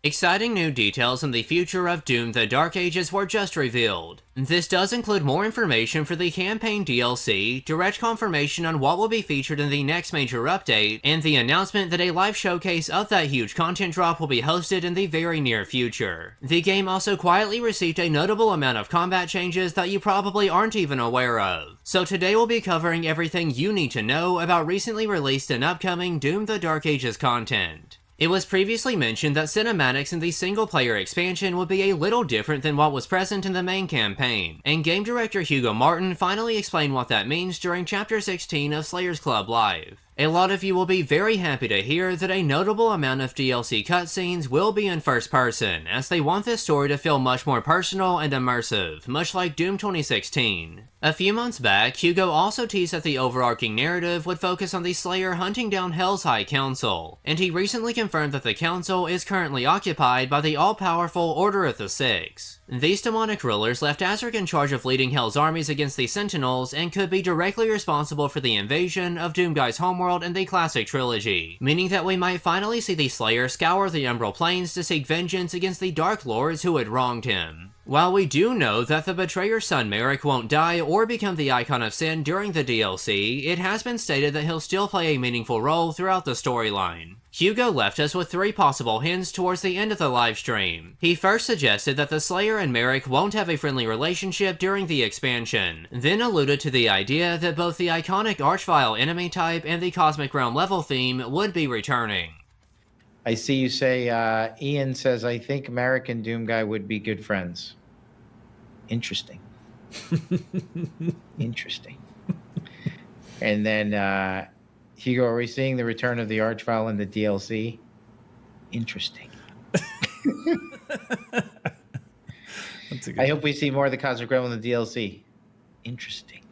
Exciting new details on the future of Doom: The Dark Ages were just revealed. This does include more information for the campaign DLC, direct confirmation on what will be featured in the next major update, and the announcement that a live showcase of that huge content drop will be hosted in the very near future. The game also quietly received a notable amount of combat changes that you probably aren't even aware of. So today we'll be covering everything you need to know about recently released and upcoming Doom: The Dark Ages content. It was previously mentioned that cinematics in the single-player expansion would be a little different than what was present in the main campaign, and game director Hugo Martin finally explained what that means during Chapter 16 of Slayers Club Live. A lot of you will be very happy to hear that a notable amount of DLC cutscenes will be in first person, as they want this story to feel much more personal and immersive, much like Doom 2016. A few months back, Hugo also teased that the overarching narrative would focus on the Slayer hunting down Hell's High Council, and he recently confirmed that the council is currently occupied by the all-powerful Order of the Six. These demonic rulers left Azric in charge of leading Hell's armies against the Sentinels and could be directly responsible for the invasion of Doomguy's homeworld in the classic trilogy, meaning that we might finally see the Slayer scour the Umbral Plains to seek vengeance against the Dark Lords who had wronged him. While we do know that the Betrayer's son Merrick won't die or become the Icon of Sin during the DLC, it has been stated that he'll still play a meaningful role throughout the storyline. Hugo left us with 3 possible hints towards the end of the livestream. He first suggested that the Slayer and Merrick won't have a friendly relationship during the expansion, then alluded to the idea that both the iconic Archvile enemy type and the Cosmic Realm level theme would be returning. I see you say, Ian says, I think Merrick and Doomguy would be good friends. Interesting. Interesting. And then, Hugo, are we seeing the return of the Archvile in the DLC? Interesting. I hope we see more of the Cosmic Realm in the DLC. Interesting.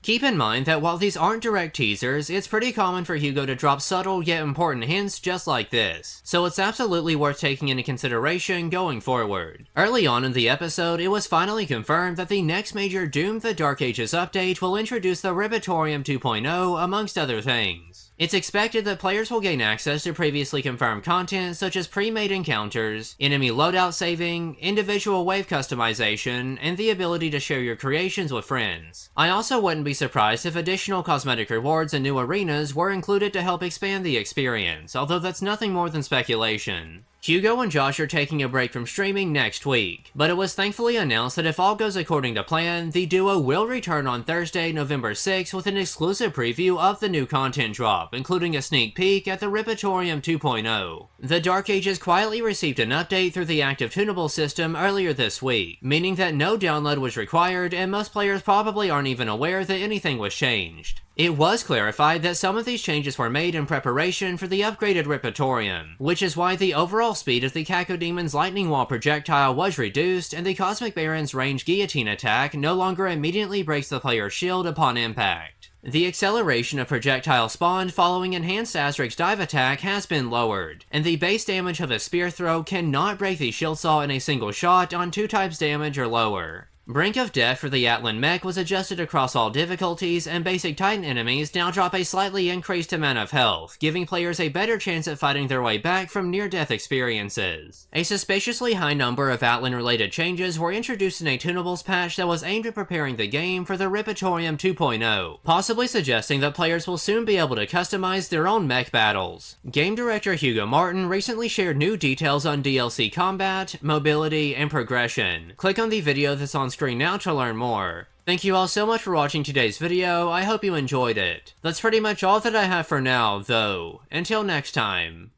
Keep in mind that while these aren't direct teasers, it's pretty common for Hugo to drop subtle yet important hints just like this, so it's absolutely worth taking into consideration going forward. Early on in the episode, it was finally confirmed that the next major Doom: The Dark Ages update will introduce the Ribitorium 2.0 amongst other things. It's expected that players will gain access to previously confirmed content such as pre-made encounters, enemy loadout saving, individual wave customization, and the ability to share your creations with friends. I also wouldn't be surprised if additional cosmetic rewards and new arenas were included to help expand the experience, although that's nothing more than speculation. Hugo and Josh are taking a break from streaming next week, but it was thankfully announced that if all goes according to plan, the duo will return on Thursday, November 6th with an exclusive preview of the new content drop, including a sneak peek at the Ribitorium 2.0. The Dark Ages quietly received an update through the active tunable system earlier this week, meaning that no download was required and most players probably aren't even aware that anything was changed. It was clarified that some of these changes were made in preparation for the upgraded Ribitorium, which is why the overall speed of the Cacodemon's Lightning Wall projectile was reduced, and the Cosmic Baron's range guillotine attack no longer immediately breaks the player's shield upon impact. The acceleration of projectile spawn following enhanced Azric's dive attack has been lowered, and the base damage of a spear throw cannot break the shield saw in a single shot on 2 types damage or lower. Brink of Death for the Atlan mech was adjusted across all difficulties, and basic Titan enemies now drop a slightly increased amount of health, giving players a better chance at fighting their way back from near-death experiences. A suspiciously high number of Atlan-related changes were introduced in a tunables patch that was aimed at preparing the game for the Ribitorium 2.0, possibly suggesting that players will soon be able to customize their own mech battles. Game director Hugo Martin recently shared new details on DLC combat, mobility, and progression. Click on the video that's on screen now to learn more. Thank you all so much for watching today's video, I hope you enjoyed it. That's pretty much all that I have for now, though. Until next time.